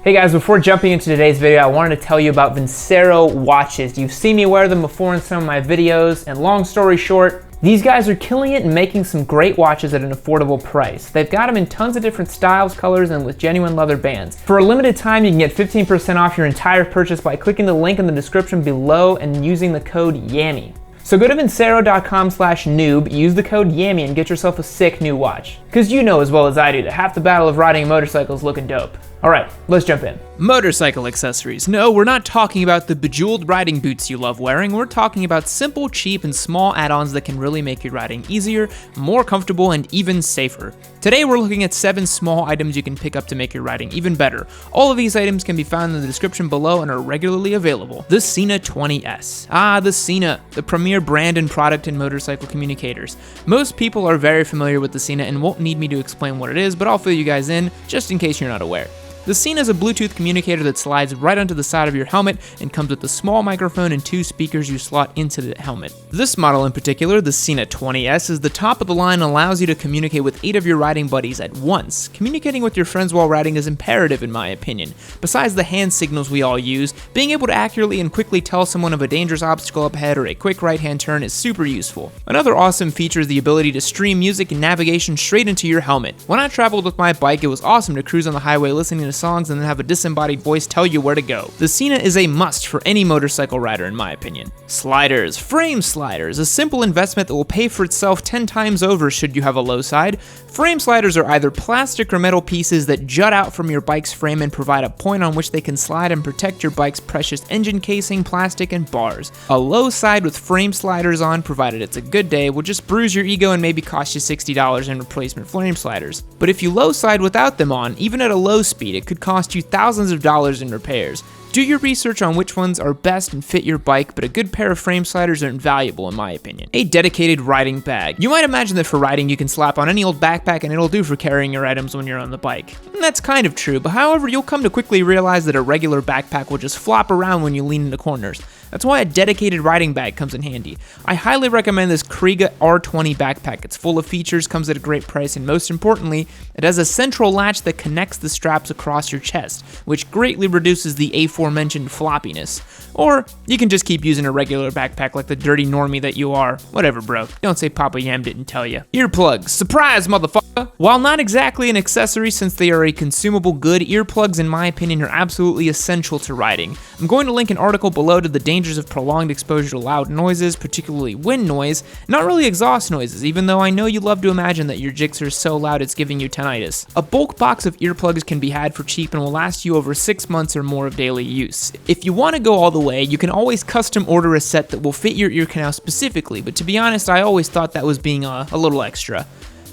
Hey guys, before jumping into today's video, I wanted to tell you about Vincero watches. You've seen me wear them before in some of my videos, and long story short, these guys are killing it and making some great watches at an affordable price. They've got them in tons of different styles, colors, and with genuine leather bands. For a limited time, you can get 15% off your entire purchase by clicking the link in the description below and using the code Yammie. So go to vincero.com/noob, use the code Yammie, and get yourself a sick new watch. Cause you know as well as I do that half the battle of riding a motorcycle is looking dope. Alright, let's jump in. Motorcycle accessories. No, we're not talking about the bejeweled riding boots you love wearing. We're talking about simple, cheap, and small add-ons that can really make your riding easier, more comfortable, and even safer. Today we're looking at 7 small items you can pick up to make your riding even better. All of these items can be found in the description below and are regularly available. The Sena 20S. The Sena, the premier brand and product in motorcycle communicators. Most people are very familiar with the Sena and won't need me to explain what it is, but I'll fill you guys in just in case you're not aware. The Sena is a Bluetooth communicator that slides right onto the side of your helmet and comes with a small microphone and 2 speakers you slot into the helmet. This model in particular, the Sena 20S, is the top of the line and allows you to communicate with 8 of your riding buddies at once. Communicating with your friends while riding is imperative in my opinion. Besides the hand signals we all use, being able to accurately and quickly tell someone of a dangerous obstacle up ahead or a quick right-hand turn is super useful. Another awesome feature is the ability to stream music and navigation straight into your helmet. When I traveled with my bike, it was awesome to cruise on the highway listening to songs and then have a disembodied voice tell you where to go. The Sena is a must for any motorcycle rider in my opinion. Sliders. Frame sliders. A simple investment that will pay for itself 10 times over should you have a low side. Frame sliders are either plastic or metal pieces that jut out from your bike's frame and provide a point on which they can slide and protect your bike's precious engine casing, plastic, and bars. A low side with frame sliders on, provided it's a good day, will just bruise your ego and maybe cost you $60 in replacement frame sliders. But if you low side without them on, even at a low speed, it could cost you thousands of dollars in repairs. Do your research on which ones are best and fit your bike, but a good pair of frame sliders are invaluable in my opinion. A dedicated riding bag. You might imagine that for riding you can slap on any old backpack and it'll do for carrying your items when you're on the bike. And that's kind of true, but however you'll come to quickly realize that a regular backpack will just flop around when you lean into corners. That's why a dedicated riding bag comes in handy. I highly recommend this Kriega R20 backpack. It's full of features, comes at a great price, and most importantly, it has a central latch that connects the straps across your chest, which greatly reduces the aforementioned floppiness. Or you can just keep using a regular backpack like the dirty normie that you are. Whatever, bro. Don't say Papa Yam didn't tell you. Earplugs. Surprise, motherfucker! While not exactly an accessory since they are a consumable good, earplugs in my opinion are absolutely essential to riding. I'm going to link an article below to the dangers of prolonged exposure to loud noises, particularly wind noise, not really exhaust noises, even though I know you love to imagine that your Gixxer is so loud it's giving you tinnitus. A bulk box of earplugs can be had for cheap and will last you over 6 months or more of daily use. If you want to go all the way, you can always custom order a set that will fit your ear canal specifically, but to be honest, I always thought that was being a little extra.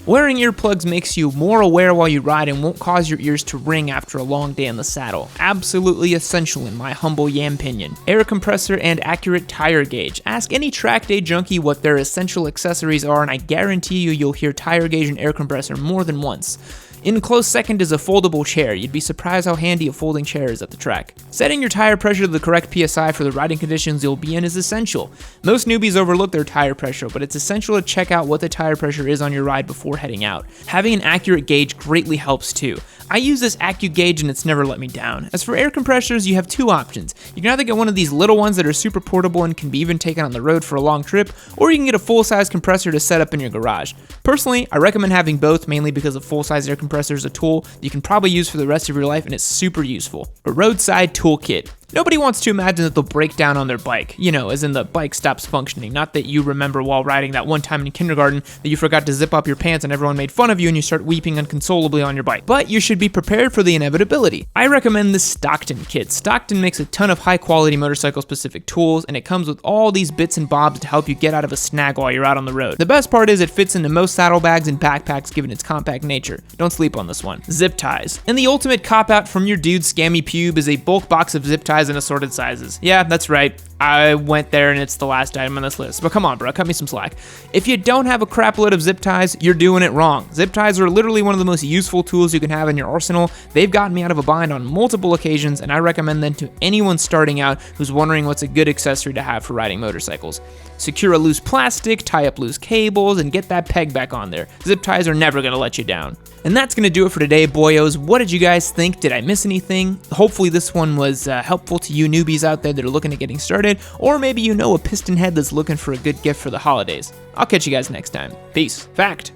Wearing earplugs makes you more aware while you ride and won't cause your ears to ring after a long day in the saddle. Absolutely essential in my humble yam opinion. Air compressor and accurate tire gauge. Ask any track day junkie what their essential accessories are and I guarantee you'll hear tire gauge and air compressor more than once. In close second is a foldable chair. You'd be surprised how handy a folding chair is at the track. Setting your tire pressure to the correct PSI for the riding conditions you'll be in is essential. Most newbies overlook their tire pressure, but it's essential to check out what the tire pressure is on your ride before heading out. Having an accurate gauge greatly helps too. I use this AccuGauge and it's never let me down. As for air compressors, you have 2 options. You can either get one of these little ones that are super portable and can be even taken on the road for a long trip, or you can get a full-size compressor to set up in your garage. Personally, I recommend having both, mainly because a full-size air compressor is a tool you can probably use for the rest of your life and it's super useful. A Roadside Tool Kit. Nobody wants to imagine that they'll break down on their bike, you know, as in the bike stops functioning. Not that you remember while riding that one time in kindergarten that you forgot to zip up your pants and everyone made fun of you and you start weeping unconsolably on your bike. But you should be prepared for the inevitability. I recommend this Stockton kit. Stockton makes a ton of high quality motorcycle specific tools and it comes with all these bits and bobs to help you get out of a snag while you're out on the road. The best part is it fits into most saddlebags and backpacks given its compact nature. Don't sleep on this one. Zip ties. And the ultimate cop out from your dude's scammy pube is a bulk box of zip ties in assorted sizes. Yeah, that's right. I went there and it's the last item on this list. But come on, bro, cut me some slack. If you don't have a crap load of zip ties, you're doing it wrong. Zip ties are literally one of the most useful tools you can have in your arsenal. They've gotten me out of a bind on multiple occasions, and I recommend them to anyone starting out who's wondering what's a good accessory to have for riding motorcycles. Secure a loose plastic, tie up loose cables, and get that peg back on there. Zip ties are never gonna let you down. And that's gonna do it for today, boyos. What did you guys think? Did I miss anything? Hopefully this one was helpful to you newbies out there that are looking at getting started, or maybe you know a piston head that's looking for a good gift for the holidays. I'll catch you guys next time. Peace. Fact: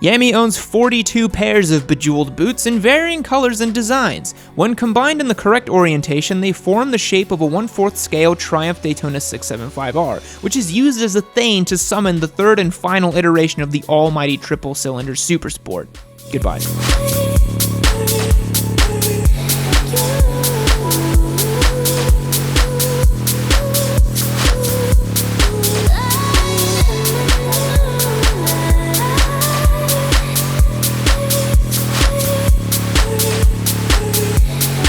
Yammie owns 42 pairs of bejeweled boots in varying colors and designs. When combined in the correct orientation, they form the shape of a 1/4 scale Triumph Daytona 675R, which is used as a thane to summon the third and final iteration of the almighty triple-cylinder Super Sport. Goodbye.